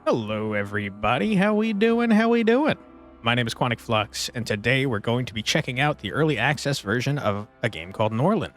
Hello, everybody. How we doing? How we doing? My name is Quantic Flux, and today we're going to be checking out the early access version of a game called Norland.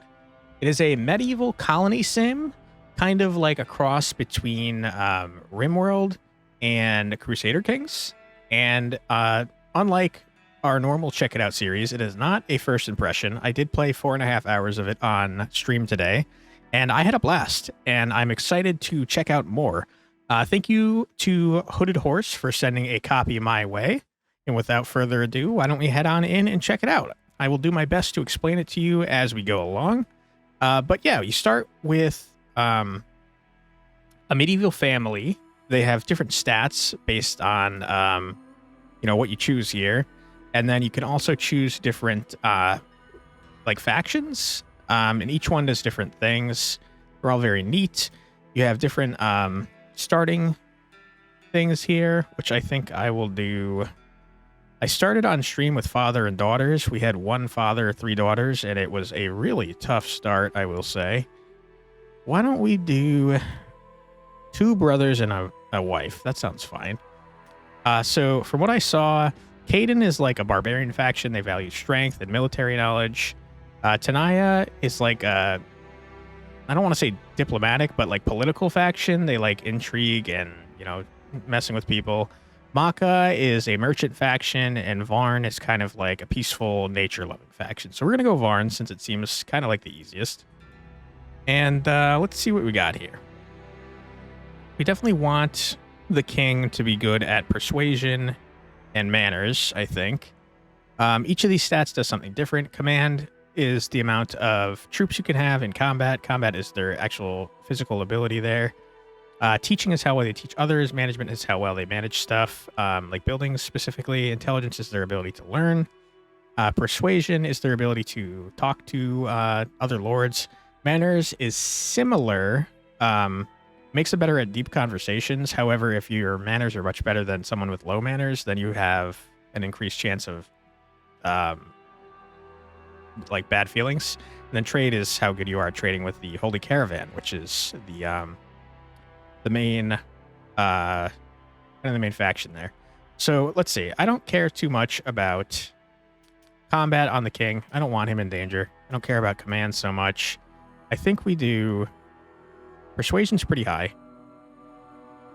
It is a medieval colony sim, kind of like a cross between Rimworld and Crusader Kings. And unlike our normal Check It Out series, it is not a first impression. I did play 4.5 hours of it on stream today, and I had a blast, and I'm excited to check out more. Thank you to Hooded Horse for sending a copy my way. And without further ado, why don't we head on in and check it out? I will do my best to explain it to you as we go along. But yeah, you start with a medieval family. They have different stats based on what you choose here. And then you can also choose different like factions. And each one does different things. They're all very neat. You have different starting things here, which I think I will do. I started on stream with father and daughters. We had one father, 3 daughters, and it was a really tough start, I will say. Why don't we do 2 brothers and a wife? That sounds fine. So from what I saw, Caden is like a barbarian faction. They value strength and military knowledge. Tanaya is like a, I don't want to say diplomatic, but like political faction. They like intrigue and, messing with people. Maka is a merchant faction, and Varn is kind of like a peaceful, nature-loving faction. So we're going to go Varn since it seems kind of like the easiest. And let's see what we got here. We definitely want the king to be good at persuasion and manners, I think. Each of these stats does something different. Command is the amount of troops you can have in combat. Combat is their actual physical ability there. Teaching is how well they teach others. Management is how well they manage stuff, like buildings specifically. Intelligence is their ability to learn. Persuasion is their ability to talk to other lords. Manners is similar. Makes them better at deep conversations. However, if your manners are much better than someone with low manners, then you have an increased chance of like bad feelings. And then trade is how good you are at trading with the Holy Caravan, which is the main kind of the main faction there. So let's see. I don't care too much about combat on the king. I don't want him in danger. I don't care about command so much. I think we do persuasion's pretty high.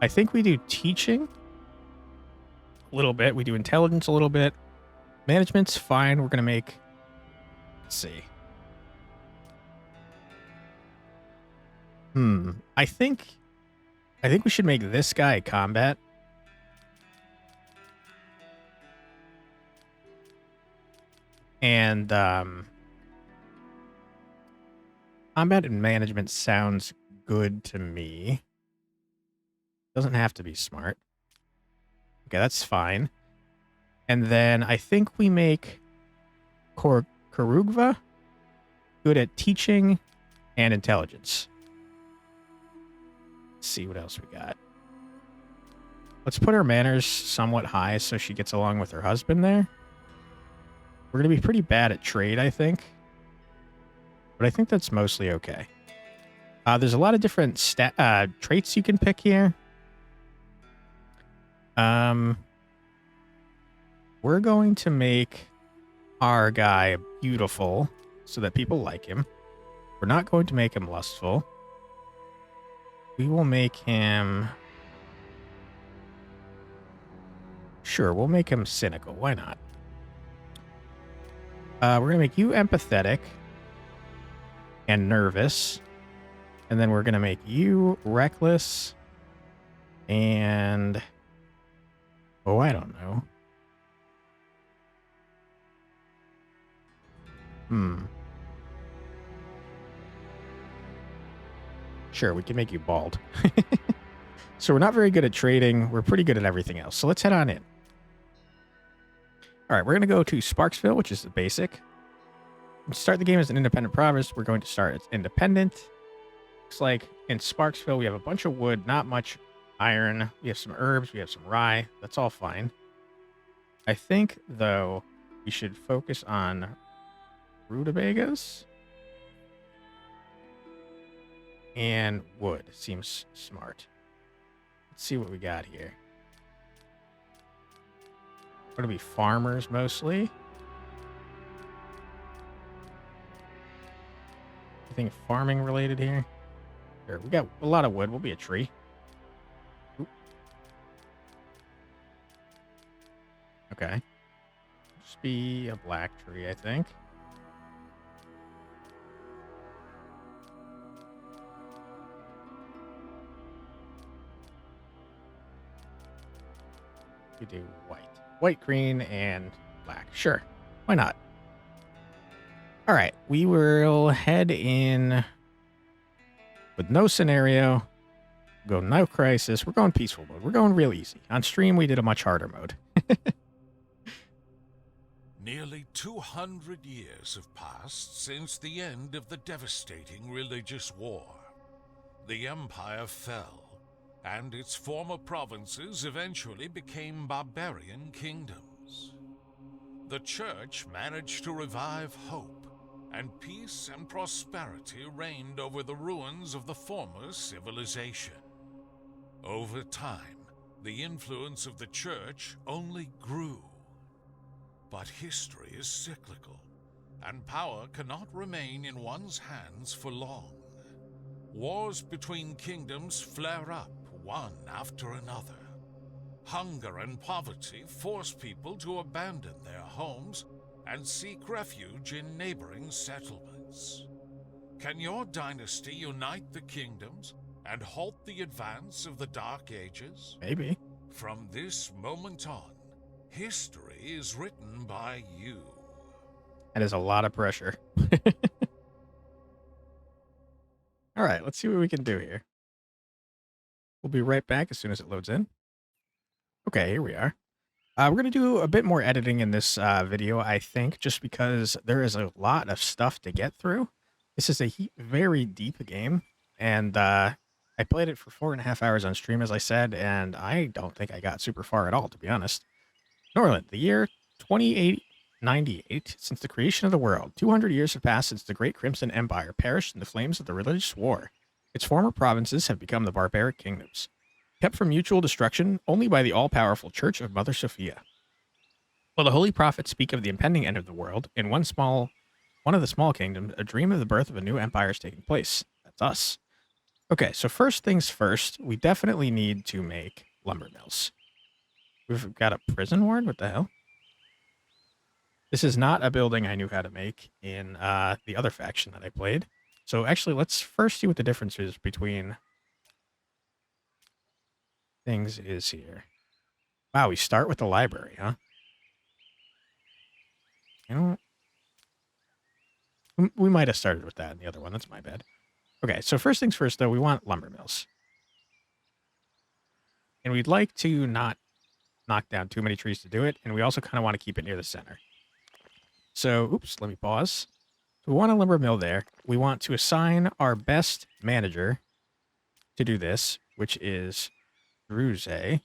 I think we do teaching a little bit. We do intelligence a little bit. Management's fine. We're gonna make, let's see. I think we should make this guy combat. And combat and management sounds good to me. Doesn't have to be smart. Okay, that's fine. And then I think we make Karugva good at teaching and intelligence. Let's see what else we got. Let's put her manners somewhat high so she gets along with her husband there. We're going to be pretty bad at trade, I think. But I think that's mostly okay. There's a lot of different traits you can pick here. We're going to make our guy beautiful so that people like him. We're not going to make him lustful. We will make him... Sure, we'll make him cynical. Why not? We're going to make you empathetic and nervous. And then we're going to make you reckless and... Oh, I don't know. Sure, we can make you bald. So we're not very good at trading. We're pretty good at everything else. So let's head on in. All right, we're going to go to Sparksville, which is the basic. Start the game as an independent province. We're going to start as independent. Looks like in Sparksville, we have a bunch of wood, not much iron. We have some herbs. We have some rye. That's all fine. I think, though, we should focus on rutabagas and wood. Seems smart. Let's see what we got here. Going to be farmers mostly. Anything farming related here? Sure, we got a lot of wood. We'll be a tree. Oop. Okay. Just be a black tree, I think. We do white. White, green, and black. Sure. Why not? All right. We will head in with no scenario. Go no crisis. We're going peaceful mode. We're going real easy. On stream, we did a much harder mode. Nearly 200 years have passed since the end of the devastating religious war. The empire fell, and its former provinces eventually became barbarian kingdoms. The church managed to revive hope, and peace and prosperity reigned over the ruins of the former civilization. Over time, the influence of the church only grew. But history is cyclical, and power cannot remain in one's hands for long. Wars between kingdoms flare up, one after another. Hunger and poverty force people to abandon their homes and seek refuge in neighboring settlements. Can your dynasty unite the kingdoms and halt the advance of the Dark Ages? Maybe. From this moment on, history is written by you. That is a lot of pressure. All right, let's see what we can do here. We'll be right back as soon as it loads in. Okay, here we are. We're going to do a bit more editing in this video, I think, just because there is a lot of stuff to get through. This is a very deep game, and I played it for 4.5 hours on stream, as I said, and I don't think I got super far at all, to be honest. Norland, the year 2898, since the creation of the world. 200 years have passed since the Great Crimson Empire perished in the flames of the religious war. Its former provinces have become the barbaric kingdoms, kept from mutual destruction only by the all-powerful Church of Mother Sophia. While the holy prophets speak of the impending end of the world, in one of the small kingdoms, a dream of the birth of a new empire is taking place. That's us. Okay, so first things first, we definitely need to make lumber mills. We've got a prison ward? What the hell? This is not a building I knew how to make in the other faction that I played. So actually, let's first see what the difference is between things is here. Wow, we start with the library, huh? You know, we might have started with that in the other one. That's my bad. Okay, so first things first, though, we want lumber mills. And we'd like to not knock down too many trees to do it, and we also kind of want to keep it near the center. So, oops, let me pause. So we want a lumber mill there. We want to assign our best manager to do this, which is Crusader.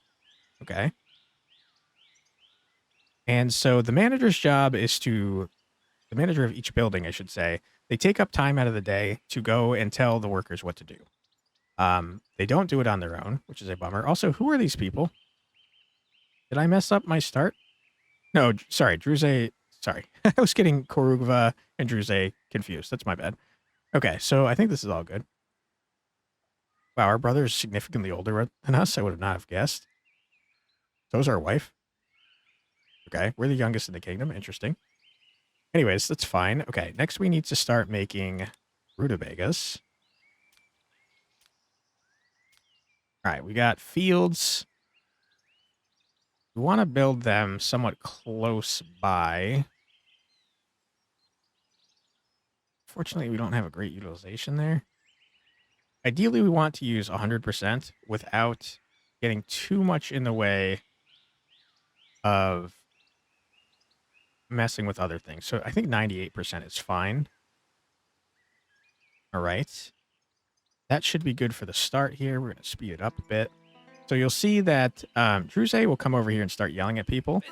Okay. And so the manager's job is the manager of each building, I should say, they take up time out of the day to go and tell the workers what to do. They don't do it on their own, which is a bummer. Also, who are these people? Did I mess up my start? No, sorry, Druze. Sorry. I was getting Korugva and Druze confused. That's my bad. Okay, so I think this is all good. Wow, our brother is significantly older than us. I would not have guessed. So is our wife. Okay, we're the youngest in the kingdom. Interesting. Anyways, that's fine. Okay, next we need to start making rutabagas. All right, we got fields. We want to build them somewhat close by. Fortunately, we don't have a great utilization there. Ideally, we want to use 100% without getting too much in the way of messing with other things. So I think 98% is fine. All right. That should be good for the start here. We're going to speed it up a bit. So you'll see that Druze will come over here and start yelling at people.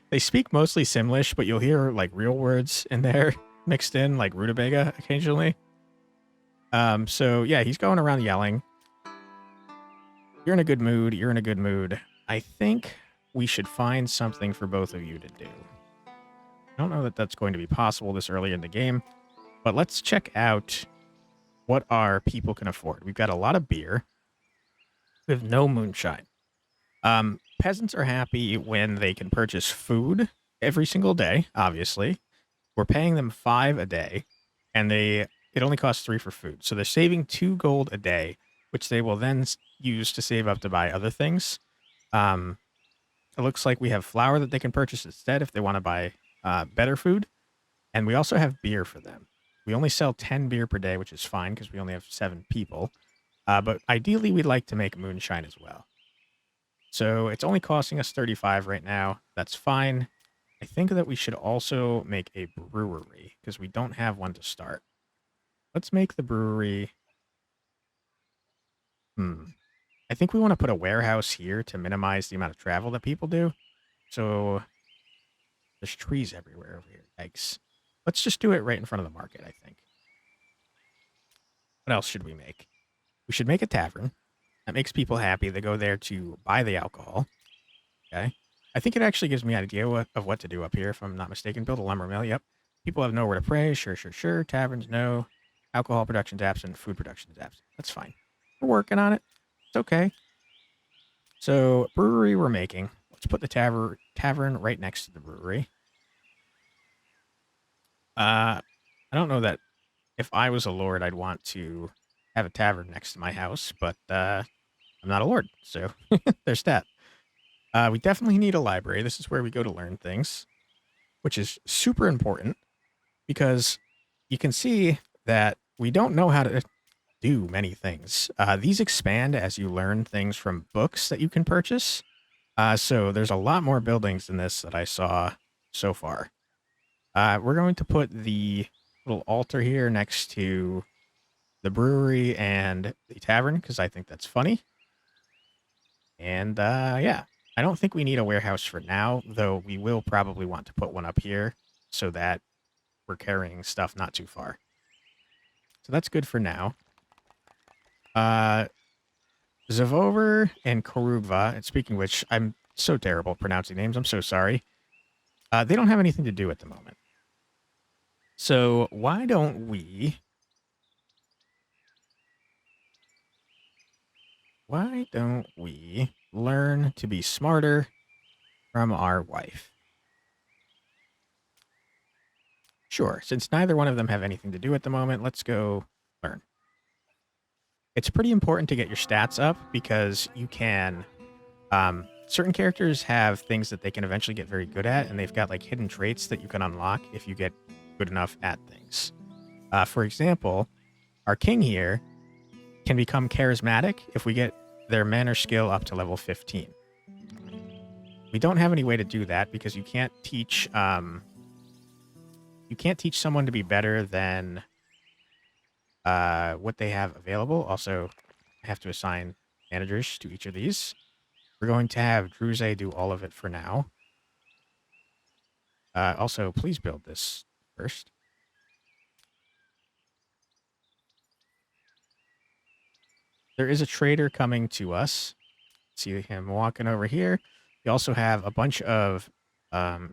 They speak mostly Simlish, but you'll hear like real words in there mixed in, like rutabaga occasionally. So yeah, he's going around yelling. You're in a good mood. You're in a good mood. I think we should find something for both of you to do. I don't know that that's going to be possible this early in the game, but let's check out what our people can afford. We've got a lot of beer. We have no moonshine. Peasants are happy when they can purchase food every single day, obviously. We're paying them 5 a day, and it only costs 3 for food. So they're saving 2 gold a day, which they will then use to save up to buy other things. It looks like we have flour that they can purchase instead if they want to buy better food. And we also have beer for them. We only sell 10 beer per day, which is fine because we only have 7 people. But ideally, we'd like to make moonshine as well. So it's only costing us 35 right now. That's fine. I think that we should also make a brewery because we don't have one to start. Let's make the brewery. I think we want to put a warehouse here to minimize the amount of travel that people do. So there's trees everywhere over here. Yikes. Let's just do it right in front of the market, I think. What else should we make? We should make a tavern. That makes people happy. They go there to buy the alcohol. Okay. I think it actually gives me an idea of what to do up here, if I'm not mistaken. Build a lumber mill. Yep. People have nowhere to pray. Sure, sure, sure. Taverns, no. Alcohol production's absent. Food production is absent. That's fine. We're working on it. It's okay. So, brewery we're making. Let's put the tavern right next to the brewery. I don't know that if I was a lord, I'd want to have a tavern next to my house, but I'm not a lord, so there's that. We definitely need a library. This is where we go to learn things, which is super important because you can see that we don't know how to do many things. These expand as you learn things from books that you can purchase. So there's a lot more buildings in this that I saw so far. We're going to put the little altar here next to the brewery and the tavern because I think that's funny. And yeah, I don't think we need a warehouse for now, though we will probably want to put one up here so that we're carrying stuff not too far. So that's good for now. Zavover and Korugva, and speaking of which, I'm so terrible at pronouncing names. I'm so sorry. They don't have anything to do at the moment. So why don't we learn to be smarter from our wife? Sure, since neither one of them have anything to do at the moment, let's go learn. It's pretty important to get your stats up because you can... certain characters have things that they can eventually get very good at, and they've got like hidden traits that you can unlock if you get good enough at things. For example, our king here can become charismatic if we get their manner skill up to level 15. We don't have any way to do that because you can't teach someone to be better than what they have available. Also, I have to assign managers to each of these. We're going to have Druze do all of it for now. Also, please build this first. There is a trader coming to us. See him walking over here. We also have a bunch of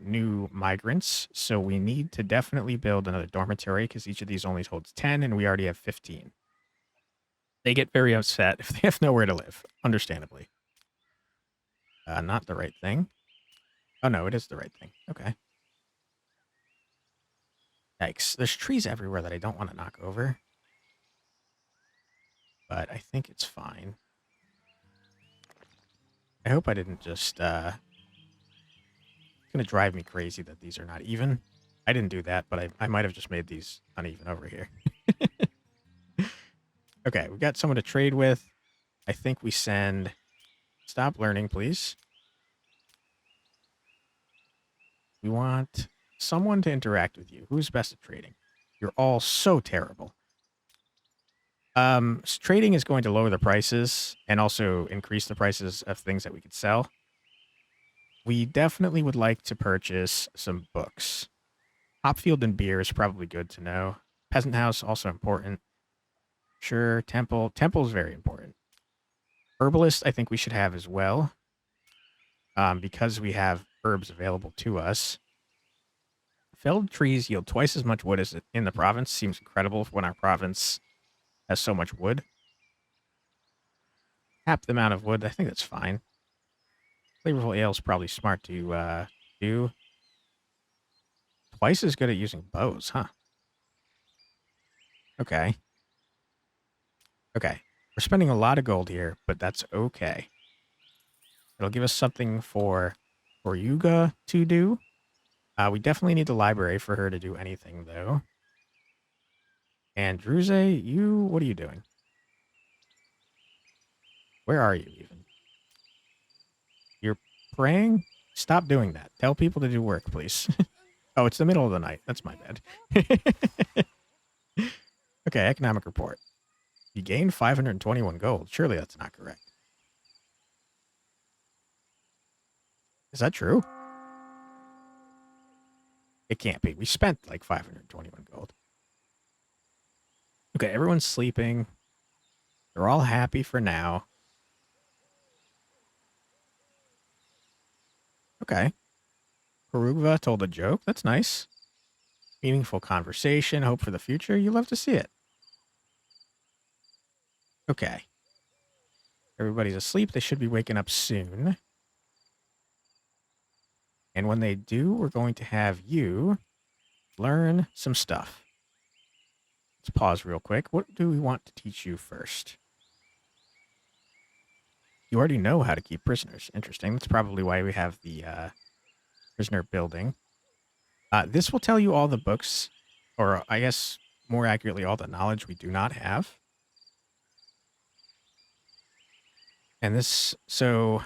new migrants, so we need to definitely build another dormitory because each of these only holds 10, and we already have 15. They get very upset if they have nowhere to live, understandably. Not the right thing. Oh, no, it is the right thing. Okay. Yikes. There's trees everywhere that I don't want to knock over. But I think it's fine. I hope I didn't just... It's going to drive me crazy that these are not even. I didn't do that, but I might have just made these uneven over here. Okay, we've got someone to trade with. I think we send... Stop learning, please. We want someone to interact with you. Who's best at trading? You're all so terrible. Trading is going to lower the prices and also increase the prices of things that we could sell. We definitely would like to purchase some books. Hopfield and beer is probably good to know. Peasant house, also important. Sure, temple. Temple is very important. Herbalist, I think we should have as well. because we have herbs available to us. Felled trees yield twice as much wood as in the province. Seems incredible when our province has so much wood. Half the amount of wood. I think that's fine. Flavorful ale is probably smart to do. Twice as good at using bows, huh? Okay. Okay. We're spending a lot of gold here, but that's okay. It'll give us something for Yuga to do. We definitely need the library for her to do anything, though. And Druze, what are you doing? Where are you, even? You're praying? Stop doing that. Tell people to do work, please. Oh, it's the middle of the night. That's my bad. Okay, economic report. You gained 521 gold. Surely that's not correct. Is that true? It can't be. We spent like 521 gold. Okay, everyone's sleeping. They're all happy for now. Okay. Perugva told a joke. That's nice. Meaningful conversation. Hope for the future. You love to see it. Okay. Everybody's asleep. They should be waking up soon. And when they do, we're going to have you learn some stuff. Let's pause real quick. What do we want to teach you first? You already know how to keep prisoners. Interesting. That's probably why we have the prisoner building. This will tell you all the books, or I guess more accurately, all the knowledge we do not have. And this, so,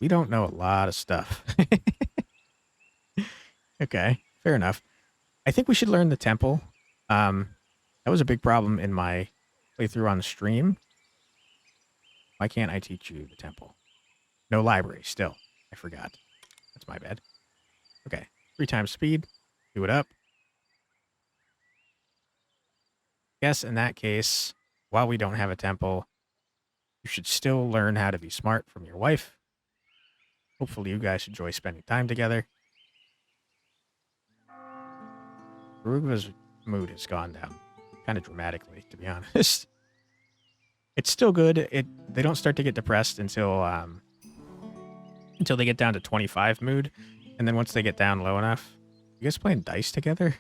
we don't know a lot of stuff. Okay, fair enough. I think we should learn the temple. That was a big problem in my playthrough on the stream. Why can't I teach you the temple? No library, still. I forgot. That's my bad. Okay, 3 times speed. Do it up. Yes, in that case, while we don't have a temple, you should still learn how to be smart from your wife. Hopefully you guys enjoy spending time together. Rugva's mood has gone down kind of dramatically, to be honest. It's still good. They don't start to get depressed until they get down to 25 mood, and then once they get down low enough, you guys playing dice together?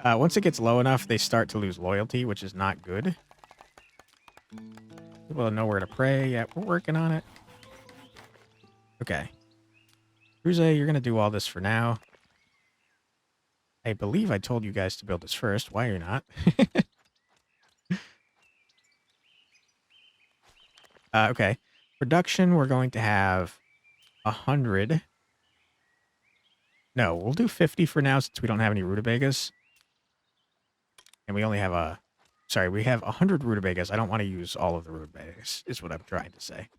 Once it gets low enough, they start to lose loyalty, which is not good. People know where to pray. Yeah, we're working on it. Okay. Cruze, you're going to do all this for now. I believe I told you guys to build this first. Why are you not? Okay. Production, we're going to have 100. No, we'll do 50 for now since we don't have any rutabagas. And we only have we have 100 rutabagas. I don't want to use all of the rutabagas, is what I'm trying to say.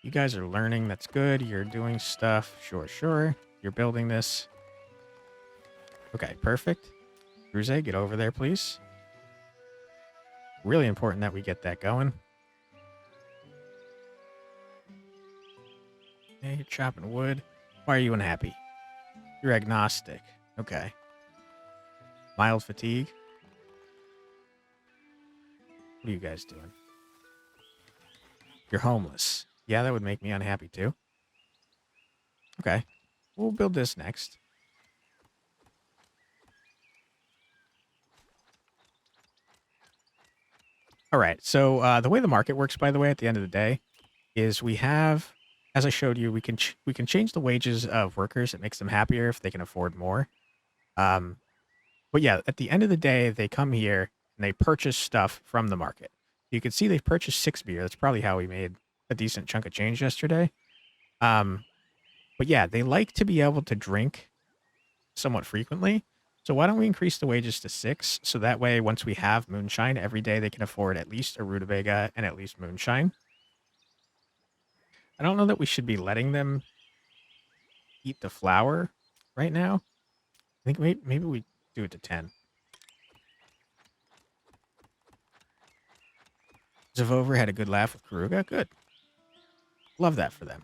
You guys are learning. That's good. You're doing stuff. Sure. You're building this. Okay, perfect. Cruze, get over there, please. Really important that we get that going. Hey, you're chopping wood. Why are you unhappy? You're agnostic. Okay. Mild fatigue. What are you guys doing? You're homeless. Yeah, that would make me unhappy too. Okay. We'll build this next. All right. So the way the market works, by the way, at the end of the day, is we have, as I showed you, we can change the wages of workers. It makes them happier if they can afford more. But yeah, at the end of the day, they come here and they purchase stuff from the market. You can see they've purchased 6 beer. That's probably how we made a decent chunk of change yesterday. But yeah, they like to be able to drink somewhat frequently. So why don't we increase the wages to 6? So that way, once we have moonshine, every day they can afford at least a rutabaga and at least moonshine. I don't know that we should be letting them eat the flour right now. I think maybe we do it to 10. Zavover had a good laugh with Karuga. Good. Love that for them.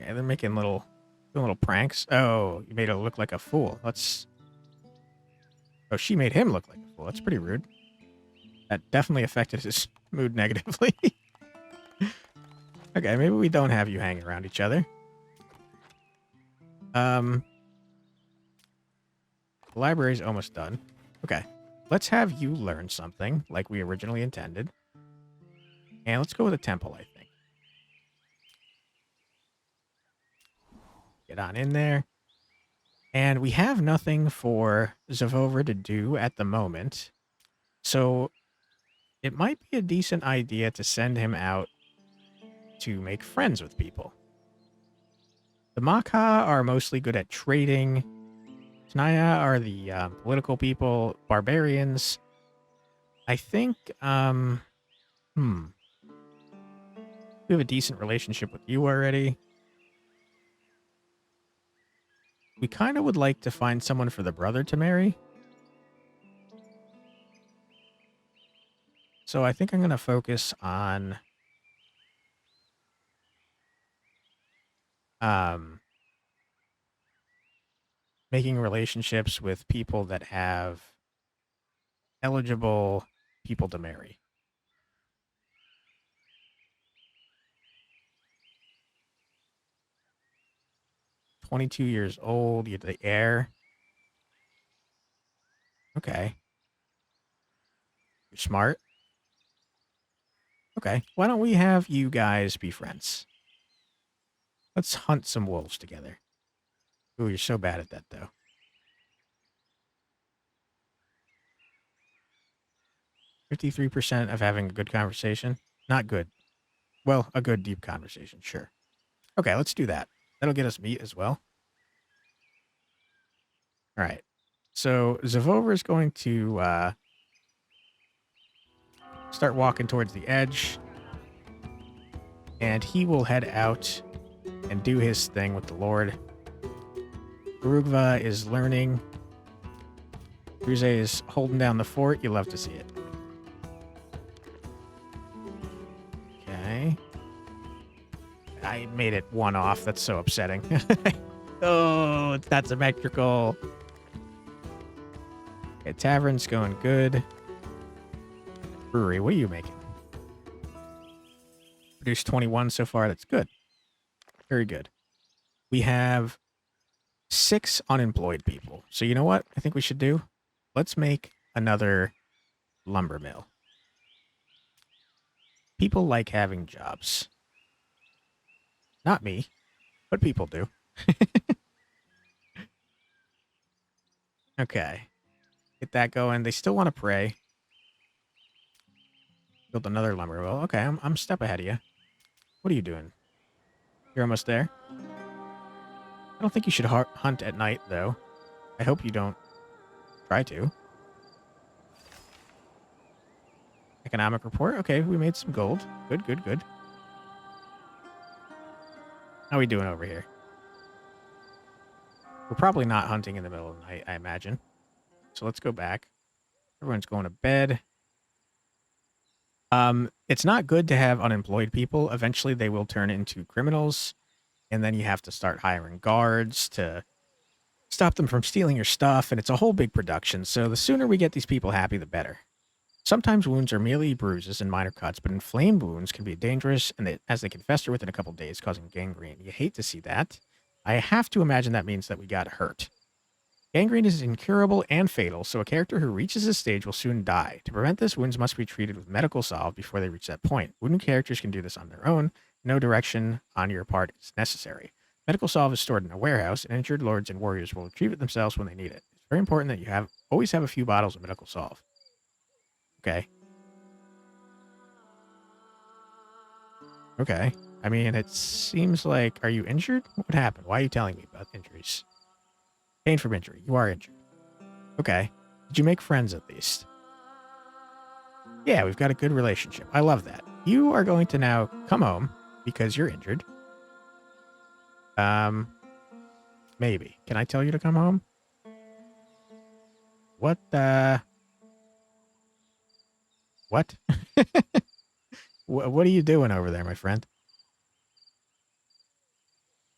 Yeah, they're making doing little pranks. Oh, you made her look like a fool. Oh, she made him look like a fool. That's pretty rude. That definitely affected his mood negatively. Okay, maybe we don't have you hanging around each other. The library's almost done. Okay, let's have you learn something like we originally intended. And let's go with a temple, I think. Get on in there. And we have nothing for Zavover to do at the moment. So it might be a decent idea to send him out to make friends with people. The Makha are mostly good at trading. Tanaya are the political people. Barbarians. I think, we have a decent relationship with you already. We kind of would like to find someone for the brother to marry. So I think I'm going to focus on making relationships with people that have eligible people to marry. $22 old, you're the heir. Okay. You're smart. Okay. Why don't we have you guys be friends? Let's hunt some wolves together. Ooh, you're so bad at that, though. 53% of having a good conversation. Not good. Well, a good deep conversation, sure. Okay, let's do that. That'll get us meat as well. All right. So Zavover is going to start walking towards the edge. And he will head out and do his thing with the Lord. Urugva is learning. Crusader is holding down the fort. You love to see it. Okay. I made it one off. That's so upsetting. Oh, it's not symmetrical. Okay, tavern's going good. Brewery, what are you making? Produced 21 so far. That's good. Very good. We have 6 unemployed people. So you know what I think we should do? Let's make another lumber mill. People like having jobs. Not me, but people do. Okay. Get that going. They still want to pray. Build another lumber mill. Okay, I'm a step ahead of you. What are you doing? You're almost there? I don't think you should hunt at night, though. I hope you don't try to. Economic report. Okay, we made some gold. Good, good, good. How are we doing over here? We're probably not hunting in the middle of the night, I imagine. So let's go back. Everyone's going to bed. It's not good to have unemployed people. Eventually, they will turn into criminals. And then you have to start hiring guards to stop them from stealing your stuff. And it's a whole big production. So the sooner we get these people happy, the better. Sometimes wounds are merely bruises and minor cuts, but inflamed wounds can be dangerous as they can fester within a couple days, causing gangrene. You hate to see that. I have to imagine that means that we got hurt. Gangrene is incurable and fatal, so a character who reaches this stage will soon die. To prevent this, wounds must be treated with medical salve before they reach that point. Wounded characters can do this on their own. No direction on your part is necessary. Medical salve is stored in a warehouse, and injured lords and warriors will retrieve it themselves when they need it. It's very important that you always have a few bottles of medical salve. Okay. Okay. I mean, it seems like... Are you injured? What happened? Why are you telling me about injuries? Pain from injury. You are injured. Okay. Did you make friends at least? Yeah, we've got a good relationship. I love that. You are going to now come home because you're injured. Maybe. Can I tell you to come home? What the... What? What are you doing over there, my friend?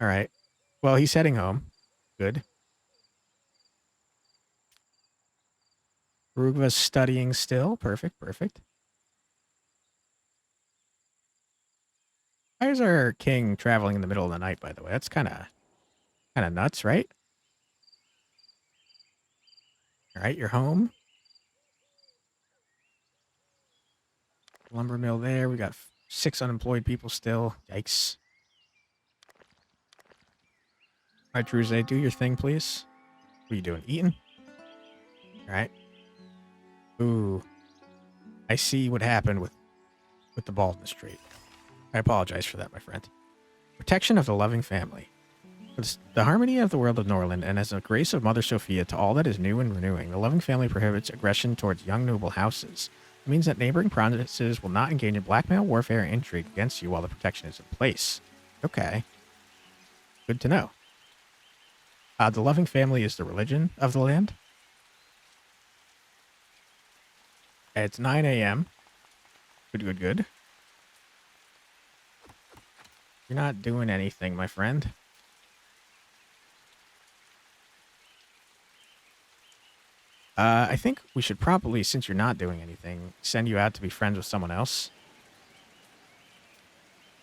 All right. Well, he's heading home. Good. Rugva's studying still. Perfect, perfect. Why is our king traveling in the middle of the night, by the way? That's kind of nuts, right? All right, you're home. Lumber mill there. We got 6 unemployed people still. Yikes. All right, Druze, do your thing, please. What are you doing? Eating? All right. Ooh. I see what happened with the baldness trait. I apologize for that, my friend. Protection of the loving family. It's the harmony of the world of Norland, and as a grace of Mother Sophia to all that is new and renewing, the loving family prohibits aggression towards young noble houses. It means that neighboring provinces will not engage in blackmail, warfare, and intrigue against you while the protection is in place. Okay. Good to know. The loving family is the religion of the land. It's 9 a.m. Good, good, good. You're not doing anything, my friend. I think we should probably, since you're not doing anything, send you out to be friends with someone else.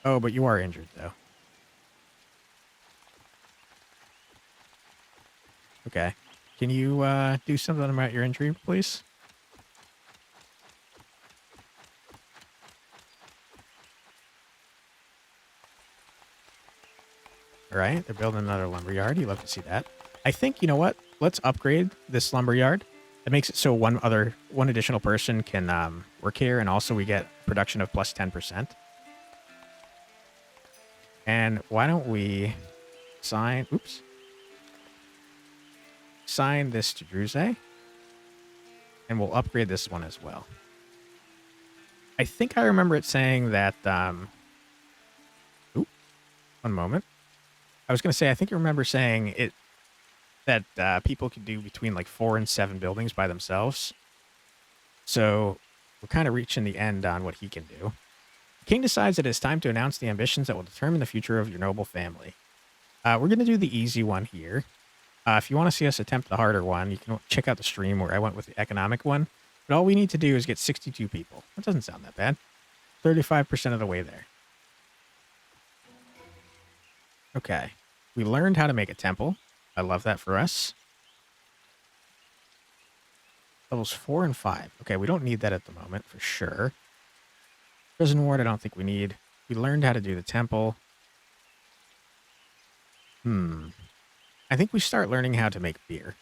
Oh, but you are injured, though. Okay. Can you do something about your injury, please? All right, they're building another lumberyard. You love to see that. I think, you know what? Let's upgrade this lumberyard. That makes it so one additional person can work here, and also we get production of plus 10%. And why don't we sign this to Druze, and we'll upgrade this one as well. I think I remember it saying that, one moment. I was going to say, I think I remember saying it that people could do between like 4 and 7 buildings by themselves. So we're kind of reaching the end on what he can do. The king decides that it's time to announce the ambitions that will determine the future of your noble family. We're going to do the easy one here. If you want to see us attempt the harder one, you can check out the stream where I went with the economic one. But all we need to do is get 62 people. That doesn't sound that bad. 35% of the way there. Okay. We learned how to make a temple. I love that for us. Levels 4 and 5. Okay, we don't need that at the moment, for sure. Prison ward, I don't think we need. We learned how to do the temple. I think we start learning how to make beer.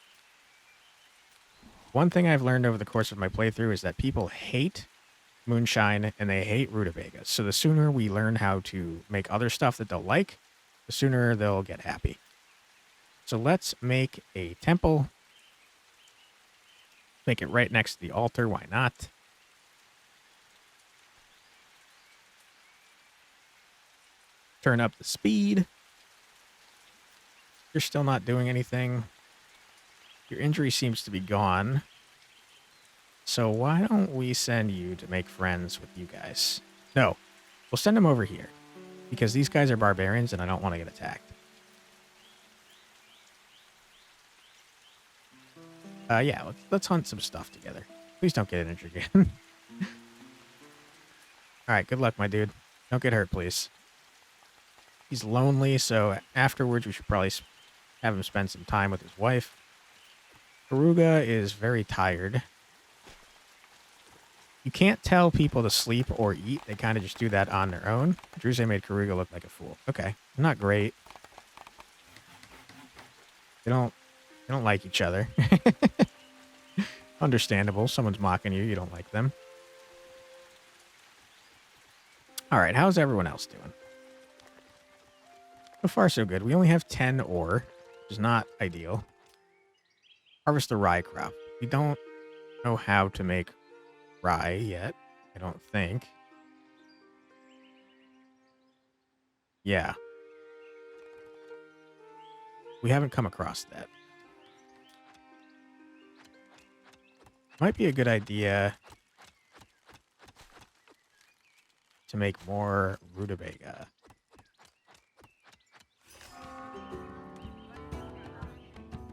One thing I've learned over the course of my playthrough is that people hate moonshine and they hate rutabagas. So the sooner we learn how to make other stuff that they'll like, the sooner they'll get happy. So let's make a temple. Make it right next to the altar. Why not? Turn up the speed. You're still not doing anything. Your injury seems to be gone. So why don't we send you to make friends with you guys? No, we'll send them over here. Because these guys are barbarians and I don't want to get attacked. Yeah, let's hunt some stuff together. Please don't get injured again. Alright, good luck, my dude. Don't get hurt, please. He's lonely, so afterwards we should probably have him spend some time with his wife. Karuga is very tired. You can't tell people to sleep or eat. They kind of just do that on their own. Druze made Karuga look like a fool. Okay, not great. They don't like each other. Understandable. Someone's mocking you. You don't like them. All right, how's everyone else doing? So far, so good. We only have 10 ore, which is not ideal. Harvest the rye crop. We don't know how to make rye yet, I don't think. Yeah. We haven't come across that. Might be a good idea to make more rutabaga.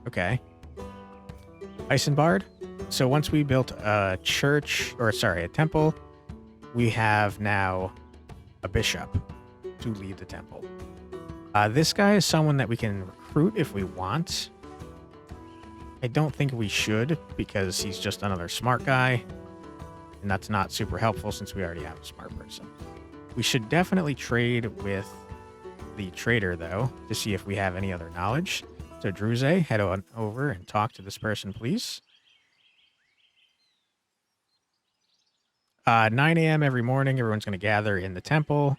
Okay. Eisenbard. So once we built a church, or sorry, a temple, we have now a bishop to lead the temple. This guy is someone that we can recruit if we want. I don't think we should because he's just another smart guy. And that's not super helpful since we already have a smart person. We should definitely trade with the trader, though, to see if we have any other knowledge. So, Druze, head on over and talk to this person, please. 9 a.m. every morning, everyone's going to gather in the temple.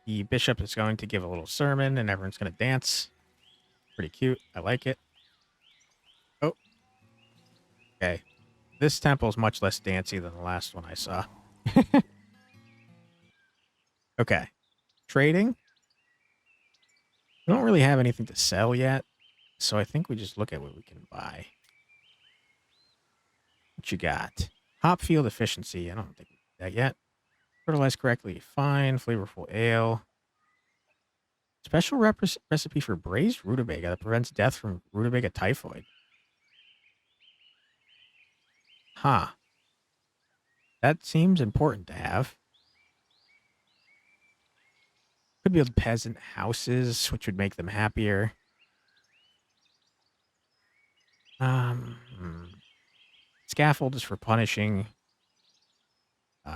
The bishop is going to give a little sermon, and everyone's going to dance. Pretty cute. I like it. Oh. Okay. This temple is much less dancey than the last one I saw. Okay. Trading. We don't really have anything to sell yet, so I think we just look at what we can buy. What you got? Hop field efficiency. I don't think we did that yet. Fertilize correctly. Fine. Flavorful ale. Special recipe for braised rutabaga that prevents death from rutabaga typhoid. Huh. That seems important to have. Could build peasant houses, which would make them happier. Scaffold is for punishing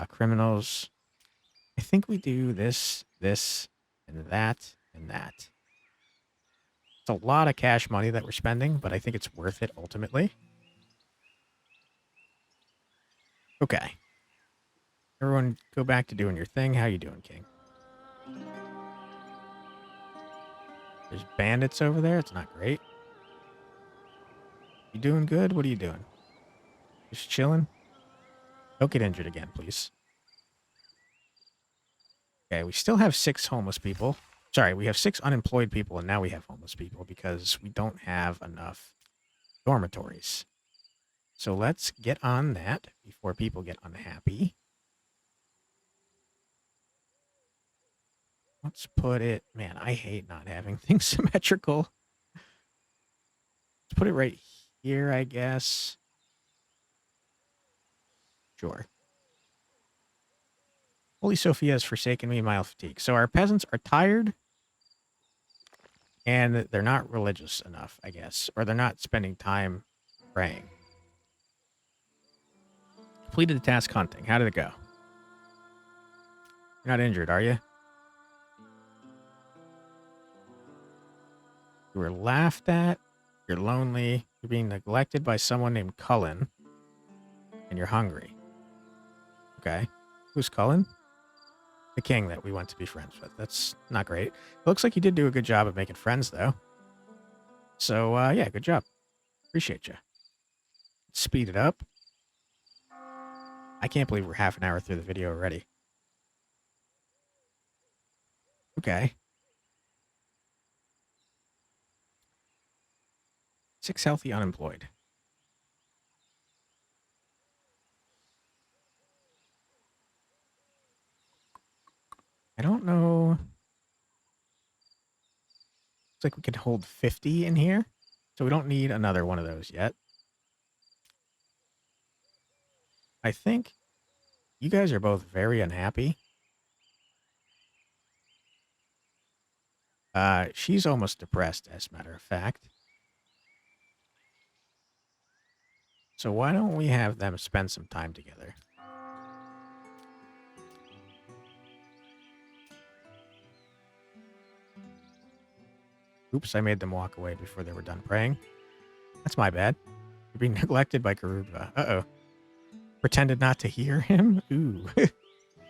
criminals. I think we do this, and that, and that. It's a lot of cash money that we're spending, but I think it's worth it ultimately. Okay. Everyone go back to doing your thing. How you doing, King? There's bandits over there. It's not great. You doing good? What are you doing? Just chilling? Don't get injured again, please. Okay, we still have 6 homeless people. Sorry, we have 6 unemployed people, and now we have homeless people because we don't have enough dormitories. So let's get on that before people get unhappy. Let's put it... Man, I hate not having things symmetrical. Let's put it right here, I guess. Sure. Holy Sophia has forsaken me, mild fatigue. So our peasants are tired, and they're not religious enough, I guess. Or they're not spending time praying. Completed the task hunting. How did it go? You're not injured, are you? You were laughed at. You're lonely. You're being neglected by someone named Cullen. And you're hungry. Okay. Who's Cullen? The king that we want to be friends with. That's not great. It looks like you did do a good job of making friends, though. So, yeah, good job. Appreciate you. Speed it up. I can't believe we're half an hour through the video already. Okay. 6 healthy unemployed. I don't know. Looks like we can hold 50 in here. So we don't need another one of those yet. I think you guys are both very unhappy. She's almost depressed, as a matter of fact. So why don't we have them spend some time together? Oops, I made them walk away before they were done praying. That's my bad. You're being neglected by Garuba. Uh-oh. Pretended not to hear him? Ooh.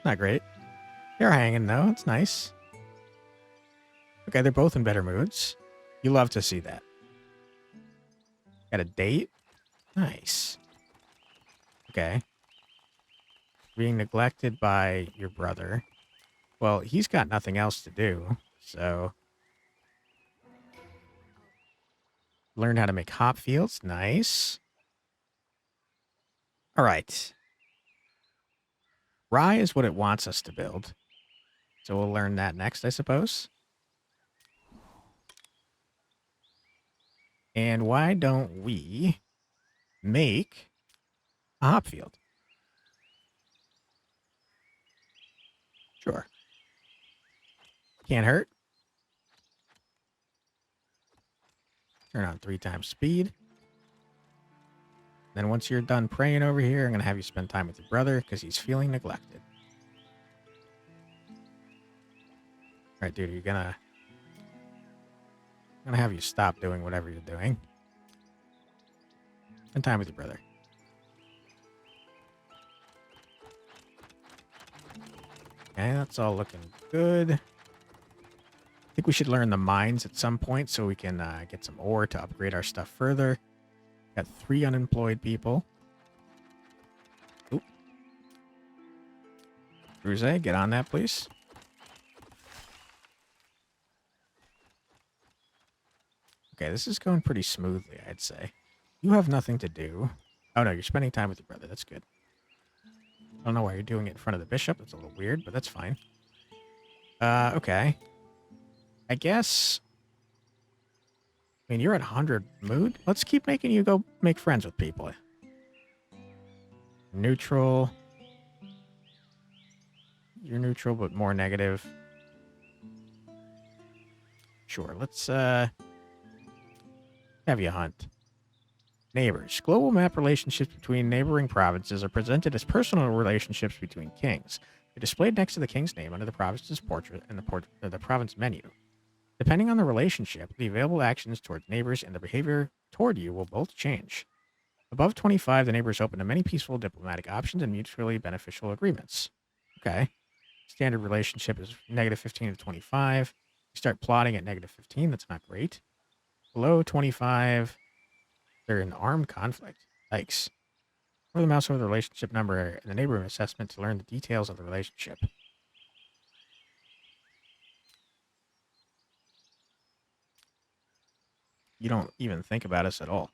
Not great. They're hanging, though. It's nice. Okay, they're both in better moods. You love to see that. Got a date? Nice. Okay. Being neglected by your brother. Well, he's got nothing else to do, so... Learn how to make hop fields. Nice. All right. Rye is what it wants us to build. So we'll learn that next, I suppose. And why don't we make a hop field? Sure. Can't hurt. Turn on 3 times speed. Then once you're done praying over here, I'm going to have you spend time with your brother because he's feeling neglected. All right, dude, I'm gonna have you stop doing whatever you're doing. Spend time with your brother. Okay, that's all looking good. I think we should learn the mines at some point so we can get some ore to upgrade our stuff further. Got 3 unemployed people. Oop. Crusader, get on that, please. Okay, this is going pretty smoothly, I'd say. You have nothing to do. Oh, no, you're spending time with your brother. That's good. I don't know why you're doing it in front of the bishop. That's a little weird, but that's fine. Okay. I guess... I mean, you're at 100 mood. Let's keep making you go make friends with people. Neutral. You're neutral, but more negative. Sure, let's have you hunt. Neighbors. Global map relationships between neighboring provinces are presented as personal relationships between kings. They're displayed next to the king's name under the province's portrait and the province menu. Depending on the relationship, the available actions towards neighbors and their behavior toward you will both change. Above 25, the neighbors open to many peaceful diplomatic options and mutually beneficial agreements. Okay. Standard relationship is negative 15 to 25. You start plotting at negative 15. That's not great. Below 25, they're in armed conflict. Yikes. Hover the mouse over the relationship number and the neighborhood assessment to learn the details of the relationship. You don't even think about us at all.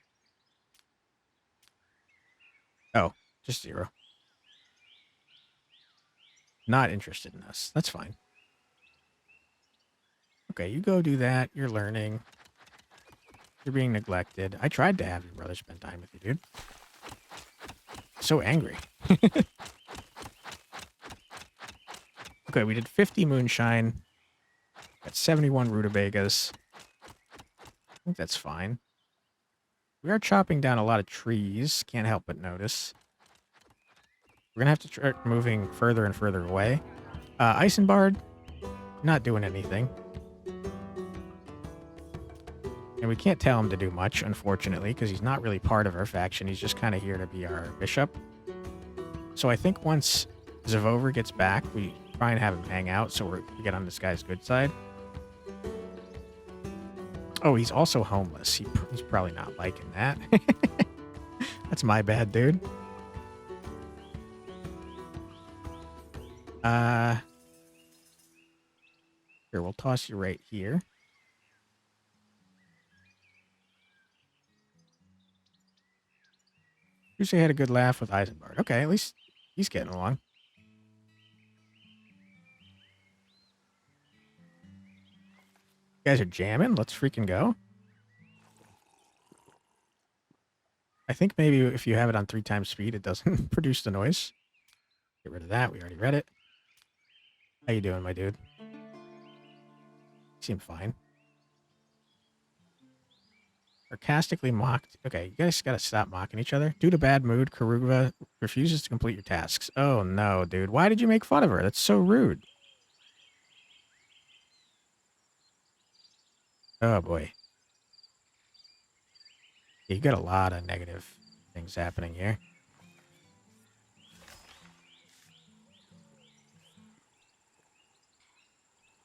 Oh, just 0. Not interested in us. That's fine. Okay, you go do that. You're learning. You're being neglected. I tried to have your brother spend time with you, dude. So angry. Okay, we did 50 moonshine. Got 71 rutabagas. I think that's fine. We are chopping down a lot of trees. Can't help but notice. We're going to have to start moving further and further away. Eisenbard, not doing anything. And we can't tell him to do much, unfortunately, because he's not really part of our faction. He's just kind of here to be our bishop. So I think once Zavover gets back, we try and have him hang out so we get on this guy's good side. Oh, he's also homeless. He's probably not liking that. That's my bad, dude. Here, we'll toss you right here. Usually had a good laugh with Eisenbard. Okay, at least he's getting along. You guys are jamming. Let's freaking go. I think maybe if you have it on 3 times speed, it doesn't produce the noise. Get rid of that. We already read it. How you doing, my dude? You seem fine. Sarcastically mocked. Okay, you guys gotta stop mocking each other. Due to bad mood, Karuva refuses to complete your tasks. Oh no, dude. Why did you make fun of her? That's so rude. Oh boy. Yeah, you got a lot of negative things happening here.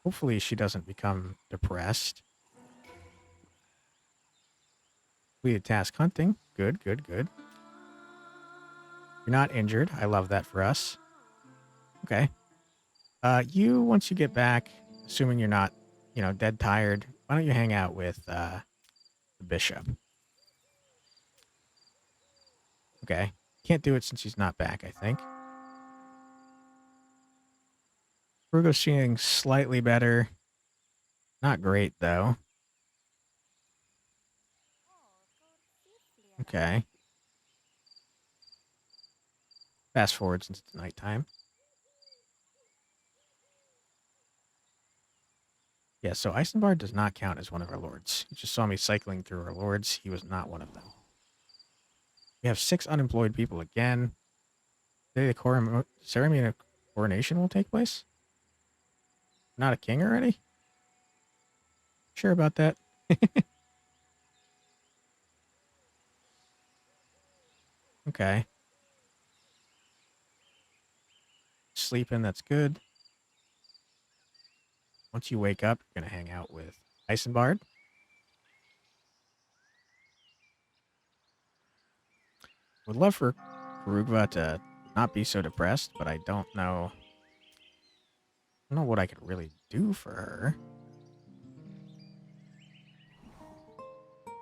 Hopefully she doesn't become depressed. Completed task hunting. Good, good, good. You're not injured. I love that for us. Okay. You, once you get back, assuming you're not, dead tired, why don't you hang out with the bishop? Okay. Can't do it since he's not back, I think. Frugo's seeing slightly better. Not great, though. Okay. Fast forward since it's nighttime. Yeah, so Eisenbard does not count as one of our lords. You just saw me cycling through our lords. He was not one of them. We have 6 unemployed people again. Today the ceremony of coronation will take place? Not a king already? Sure about that? Okay. Sleeping, that's good. Once you wake up, you're going to hang out with Eisenbard. Would love for Karugva to not be so depressed, but I don't know. I don't know what I could really do for her.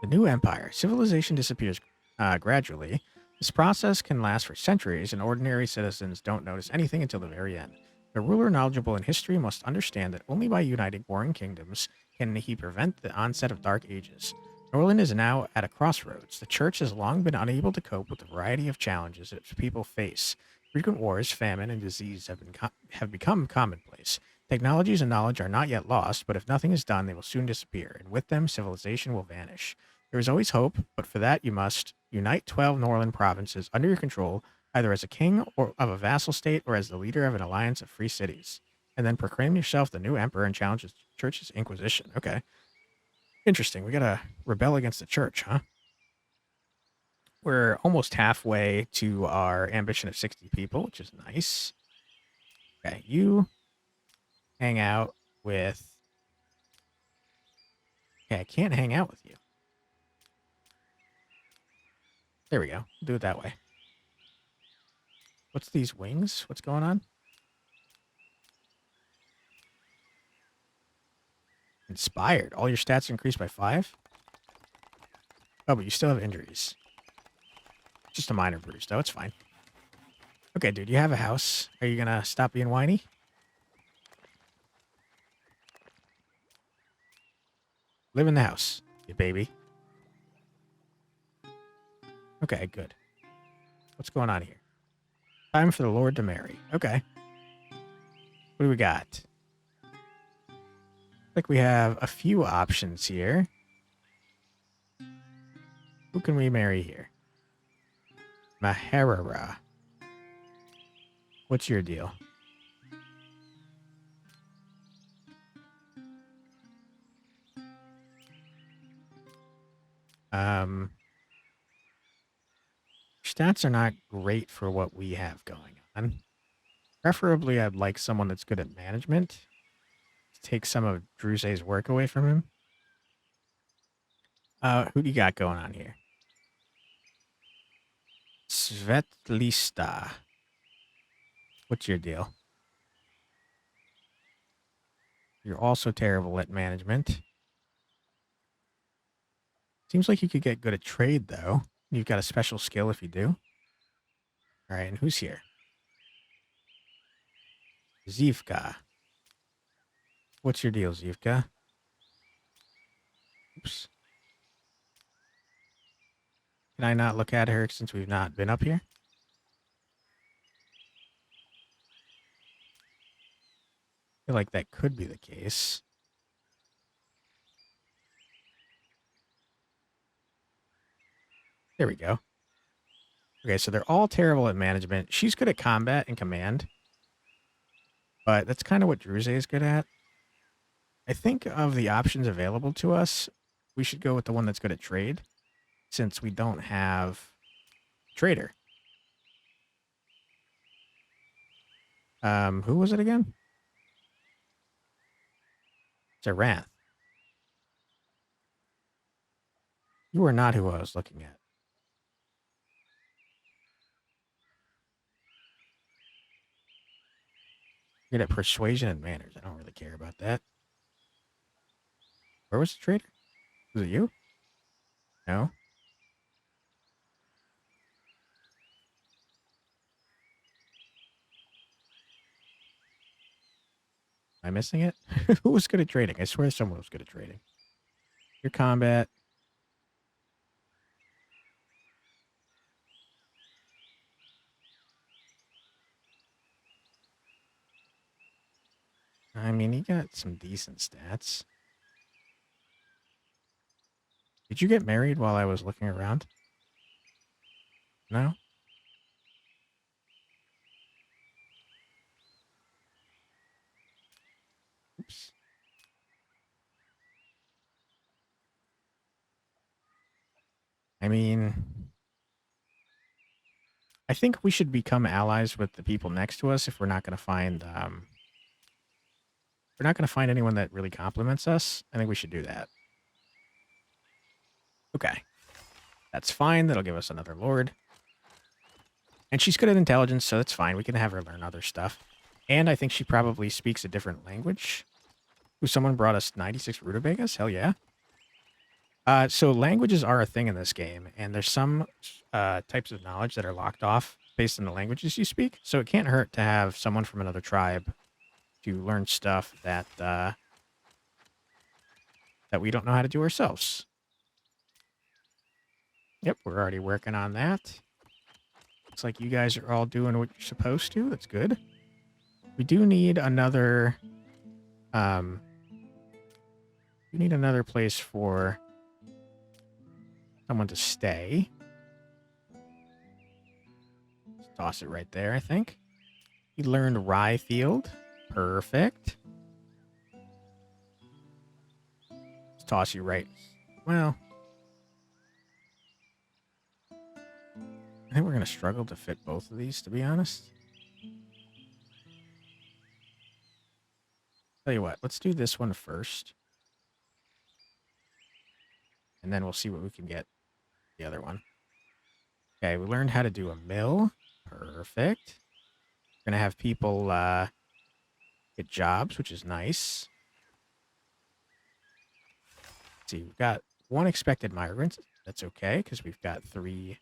The new empire. Civilization disappears gradually. This process can last for centuries, and ordinary citizens don't notice anything until the very end. The ruler knowledgeable in history must understand that only by uniting warring kingdoms can he prevent the onset of dark ages. Norland is now at a crossroads. The church has long been unable to cope with the variety of challenges its people face. Frequent wars, famine, and disease have become commonplace. Technologies and knowledge are not yet lost, but if nothing is done, they will soon disappear, and with them, civilization will vanish. There is always hope, but for that you must unite 12 Norland provinces under your control, either as a king or of a vassal state or as the leader of an alliance of free cities. And then proclaim yourself the new emperor and challenge the church's inquisition. Okay. Interesting. We gotta rebel against the church, huh? We're almost halfway to our ambition of 60 people, which is nice. Okay, you hang out with... Okay, I can't hang out with you. There we go. Do it that way. What's these wings? What's going on? Inspired. All your stats increased by 5? Oh, but you still have injuries. Just a minor bruise, though. It's fine. Okay, dude, you have a house. Are you gonna stop being whiny? Live in the house, you baby. Okay, good. What's going on here? Time for the Lord to marry. Okay. What do we got? Like we have a few options here. Who can we marry here? Maharara. What's your deal? Stats are not great for what we have going on. Preferably, I'd like someone that's good at management to take some of Druse's work away from him. Who do you got going on here? Svetlista. What's your deal? You're also terrible at management. Seems like you could get good at trade, though. You've got a special skill if you do. All right, and who's here? Zivka. What's your deal, Zivka? Oops. Can I not look at her since we've not been up here? I feel like that could be the case. There we go. Okay, so they're all terrible at management. She's good at combat and command. But that's kind of what Druze is good at. I think of the options available to us, we should go with the one that's good at trade, since we don't have trader. Who was it again? Zarath. You are not who I was looking at. Good at persuasion and manners. I don't really care about that. Where was the trader? Was it you? No? Am I missing it? Who was good at trading? I swear someone was good at trading. Your combat. I mean, he got some decent stats. Did you get married while I was looking around? No? Oops. I mean, I think we should become allies with the people next to us if we're not going to find we're not going to find anyone that really compliments us. I think we should do that. Okay. That's fine. That'll give us another lord. And she's good at intelligence, so that's fine. We can have her learn other stuff. And I think she probably speaks a different language. Ooh, someone brought us 96 rutabagas? Hell yeah. So languages are a thing in this game, and there's some types of knowledge that are locked off based on the languages you speak. So it can't hurt to have someone from another tribe to learn stuff that that we don't know how to do ourselves. Yep, we're already working on that. Looks like you guys are all doing what you're supposed to. That's good. We do need another place for someone to stay. Let's toss it right there, I think. We learned Rye Field. Perfect. Let's toss you right. Well, I think we're going to struggle to fit both of these, to be honest. Tell you what, let's do this one first. And then we'll see what we can get the other one. Okay, we learned how to do a mill. Perfect. We're going to have people get jobs, which is nice. Let's see, we've got one expected migrant. That's okay, because we've got 3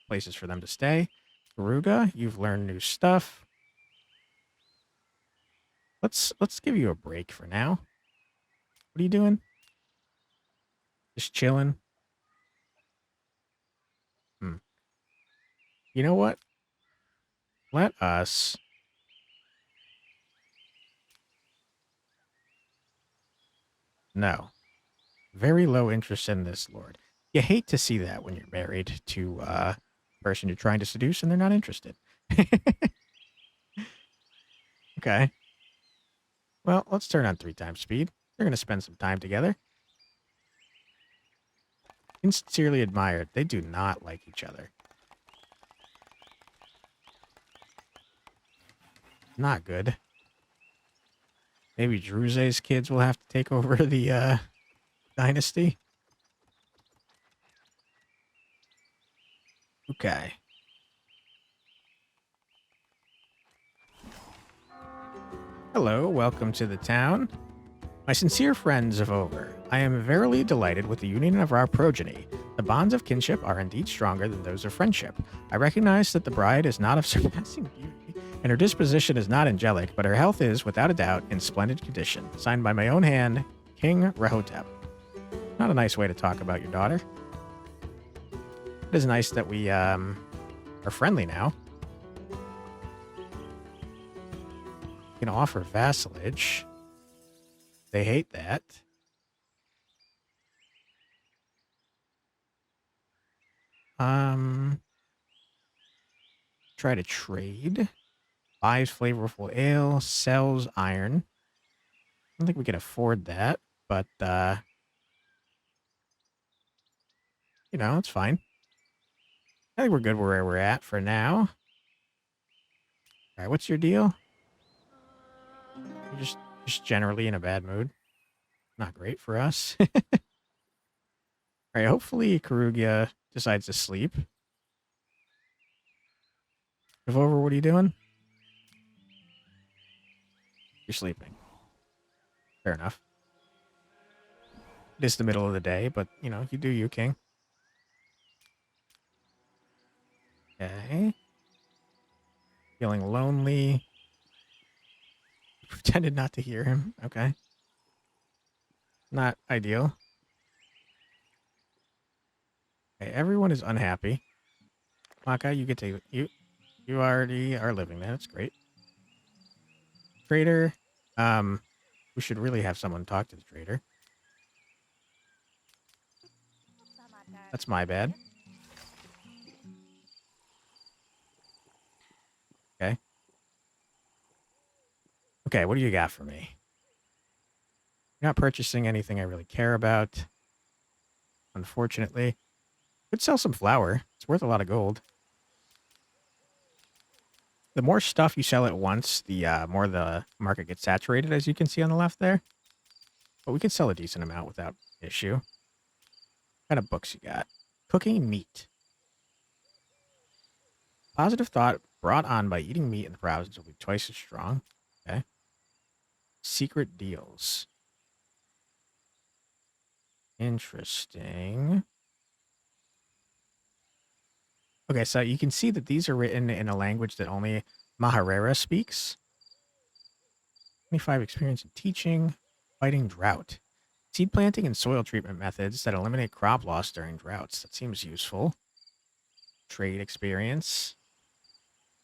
places for them to stay. Garuga, you've learned new stuff. Let's give you a break for now. What are you doing? Just chilling? You know what? Let us... No. Very low interest in this lord. You hate to see that when you're married to a person you're trying to seduce and they're not interested. Okay. Well, let's turn on 3 times speed. They're going to spend some time together. Sincerely admired. They do not like each other. Not good. Maybe Druze's kids will have to take over the dynasty. Okay. Hello, welcome to the town. My sincere friends of Over, I am verily delighted with the union of our progeny. The bonds of kinship are indeed stronger than those of friendship. I recognize that the bride is not of surpassing beauty, and her disposition is not angelic, but her health is, without a doubt, in splendid condition. Signed by my own hand, King Rahotep. Not a nice way to talk about your daughter. It is nice that we are friendly now. You can offer vassalage. They hate that. Try to trade. Buys flavorful ale, sells iron. I don't think we can afford that, but you know, it's fine. I think we're good where we're at for now. All right, what's your deal? You're just generally in a bad mood. Not great for us. All right, hopefully Karugia decides to sleep. Over, what are you doing? You're sleeping. Fair enough. It is the middle of the day, but, you know, you do you, King. Okay. Feeling lonely. pretended not to hear him. Okay. Not ideal. Okay, everyone is unhappy. Maka, you get to... You already are living there. That's great. Trader. We should really have someone talk to the trader. That's my bad. Okay. Okay, what do you got for me? You're not purchasing anything I really care about. Unfortunately. Could sell some flour. It's worth a lot of gold. The more stuff you sell at once, the more the market gets saturated, as you can see on the left there. But we can sell a decent amount without issue. What kind of books you got? Cooking meat. Positive thought brought on by eating meat in the province will be twice as strong. Okay. Secret deals. Interesting. Okay, so you can see that these are written in a language that only Maharera speaks. 25 experience in teaching, fighting drought. Seed planting and soil treatment methods that eliminate crop loss during droughts. That seems useful. Trade experience.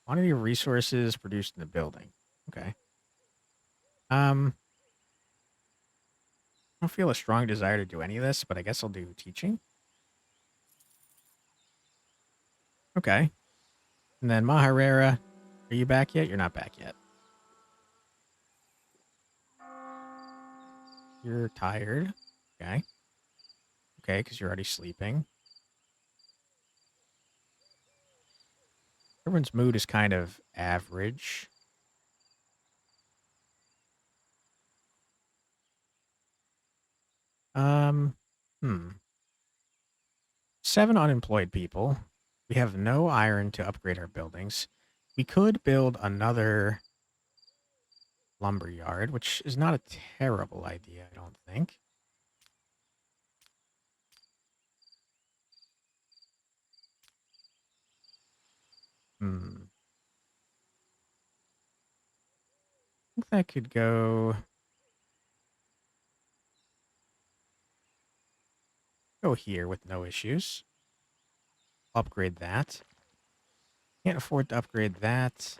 Quantity of resources produced in the building. Okay. I don't feel a strong desire to do any of this, but I guess I'll do teaching. Okay. And then Maharera, are you back yet? You're not back yet. You're tired. Okay. Okay, because you're already sleeping. Everyone's mood is kind of average. Hmm. 7 unemployed people. We have no iron to upgrade our buildings. We could build another lumber yard, which is not a terrible idea, I don't think. Hmm. I think that could go here with no issues. Upgrade that. Can't afford to upgrade that.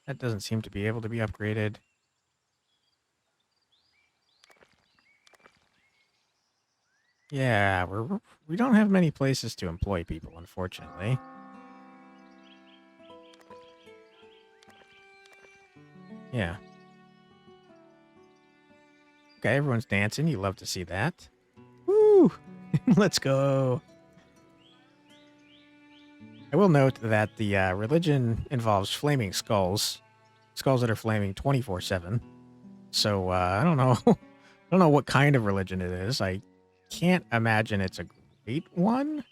That doesn't seem to be able to be upgraded. Yeah, we don't have many places to employ people, unfortunately. Yeah. Okay, everyone's dancing. You love to see that. Woo! Let's go. I will note that the religion involves flaming skulls. Skulls that are flaming 24/7. So, I don't know. I don't know what kind of religion it is. I can't imagine it's a great one.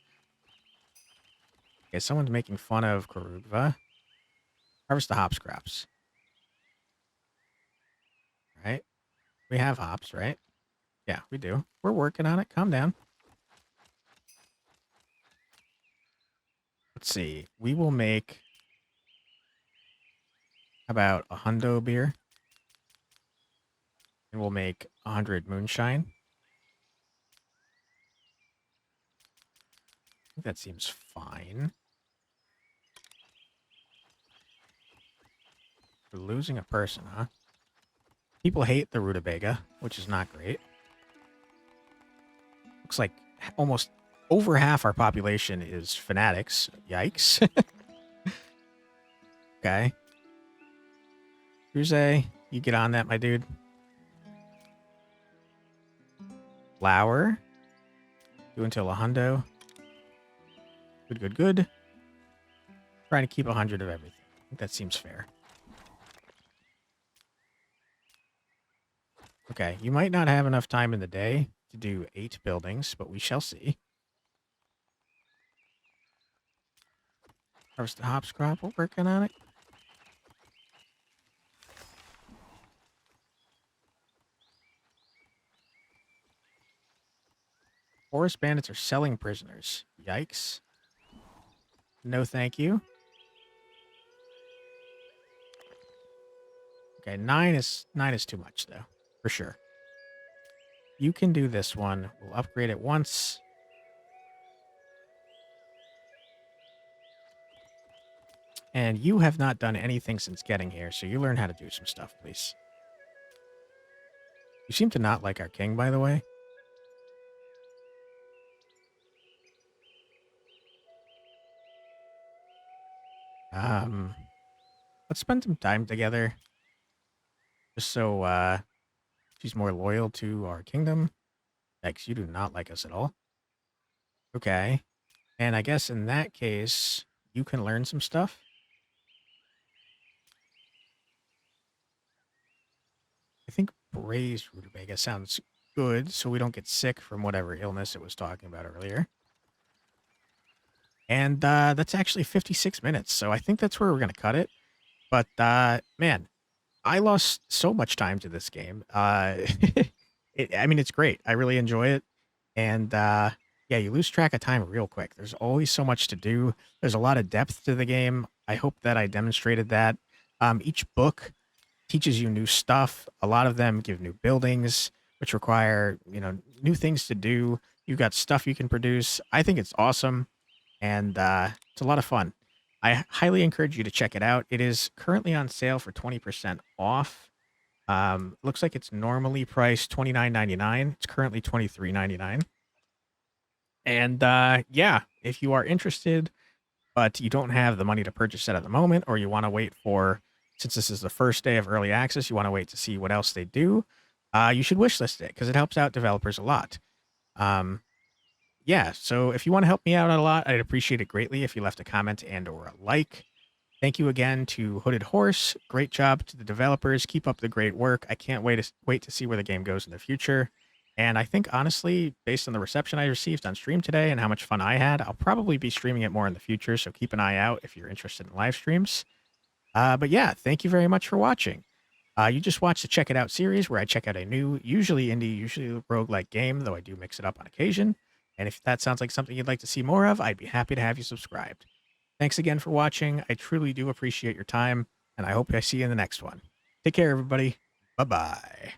Okay, someone's making fun of Karugva. Harvest the hop scraps. Right? We have hops, right? Yeah, we do. We're working on it. Calm down. Let's see. We will make about a hundo beer. And we'll make 100 moonshine. I think that seems fine. We're losing a person, huh? People hate the rutabaga, which is not great. Looks like almost over half our population is fanatics. Yikes. Okay. Crusader, you get on that, my dude. Flour. Do until a hundo. Good, good, good. Trying to keep 100 of everything. I think that seems fair. Okay, you might not have enough time in the day to do 8 buildings, but we shall see. Harvest the hops crop, we're working on it. Forest bandits are selling prisoners. Yikes. No thank you. Okay, nine is too much though, for sure. You can do this one. We'll upgrade it once. And you have not done anything since getting here, so you learn how to do some stuff, please. You seem to not like our king, by the way. Um, let's spend some time together, just so she's more loyal to our kingdom. Because you do not like us at all. Okay. And I guess in that case, you can learn some stuff. I think braised rutabaga sounds good, so we don't get sick from whatever illness it was talking about earlier. And that's actually 56 minutes, so I think that's where we're going to cut it. But, man, I lost so much time to this game. I mean, it's great. I really enjoy it. And, yeah, you lose track of time real quick. There's always so much to do. There's a lot of depth to the game. I hope that I demonstrated that. Each book teaches you new stuff. A lot of them give new buildings, which require, new things to do. You've got stuff you can produce. I think it's awesome. And it's a lot of fun. I highly encourage you to check it out. It is currently on sale for 20% off. Looks like it's normally priced $29.99. It's currently $23.99. And yeah, if you are interested, but you don't have the money to purchase it at the moment, or you want to wait for, since this is the first day of early access, you want to wait to see what else they do, you should wishlist it because it helps out developers a lot. Yeah, so if you want to help me out a lot, I'd appreciate it greatly if you left a comment and or a like. Thank you again to Hooded Horse. Great job to the developers. Keep up the great work. I can't wait to see where the game goes in the future. And I think, honestly, based on the reception I received on stream today and how much fun I had, I'll probably be streaming it more in the future, so keep an eye out if you're interested in live streams. But yeah, thank you very much for watching. You just watched the Check It Out series where I check out a new, usually indie, usually roguelike game, though I do mix it up on occasion. And if that sounds like something you'd like to see more of, I'd be happy to have you subscribed. Thanks again for watching. I truly do appreciate your time, and I hope I see you in the next one. Take care, everybody. Bye-bye.